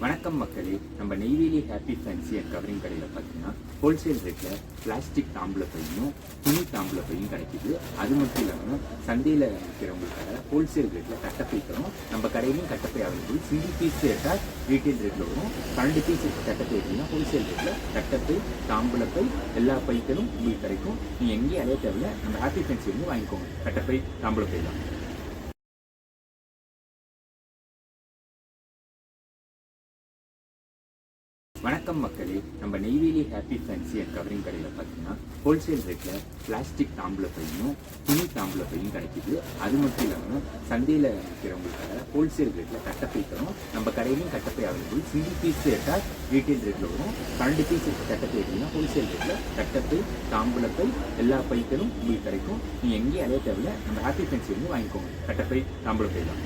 வணக்கம் மக்களே. நம்ம Neyveli happy fancy and covering கடையில் பார்த்தீங்கன்னா ஹோல்சேல் ரேட்டில் பிளாஸ்டிக் தாம்பூல பையும் துணி தாம்பூல பையும் கிடைக்குது. அது மட்டும் இல்லாமல் சந்தையில் விற்கிறவங்களுக்காக ஹோல்சேல் ரேட்டில் கட்டப்பை தரும். நம்ம கடையிலையும் கட்டப்பை அவைலபிள். சிங்கிள் பீஸ் எடுத்தால் ரீட்டைல் ரேட்டில் வரும். 12 பீஸ் கட்டப்பை எடுத்தீங்கன்னா ஹோல்சேல் ரேட்டில் கட்டப்பை தாம்பூல பை எல்லா பைகளும் உங்களுக்கு கிடைக்கும். நீங்கள் எங்கேயும் அலைய தேவையில்ல, நம்ம ஹாப்பி ஃபேன்சி வந்து வாங்கிக்கோங்க. கட்டப்பை தாம்பூல பை தான். வணக்கம் மக்களே. நம்ம Neyveli happy fancy and covering கடையில் பார்த்தீங்கன்னா ஹோல்சேல் ரேட்டில் பிளாஸ்டிக் தாம்பூல பையும் துணி தாம்பூல பையும் கிடைக்குது. அது மட்டும் இல்லாமல் சந்தையில் விற்கிறவங்களுக்காக ஹோல்சேல் ரேட்டில் கட்டப்பை தரும். நம்ம கடையிலையும் கட்டப்பை அவைலபிள். சிங்கிள் பீஸ் எடுத்தால் ரீட்டைல் ரேட்டில் வரும். 12 பீஸ் கட்டப்பை எடுத்தீங்கன்னா ஹோல்சேல் ரேட்டில் கட்டப்பை தாம்பூல பை எல்லா பைகளும் உங்களுக்கு கிடைக்கும். நீங்கள் எங்கேயும் அலைய தேவையில்ல, நம்ம ஹாப்பி ஃபேன்சி வந்து வாங்கிக்கோங்க. கட்டப்பை தாம்பூல பை தான்.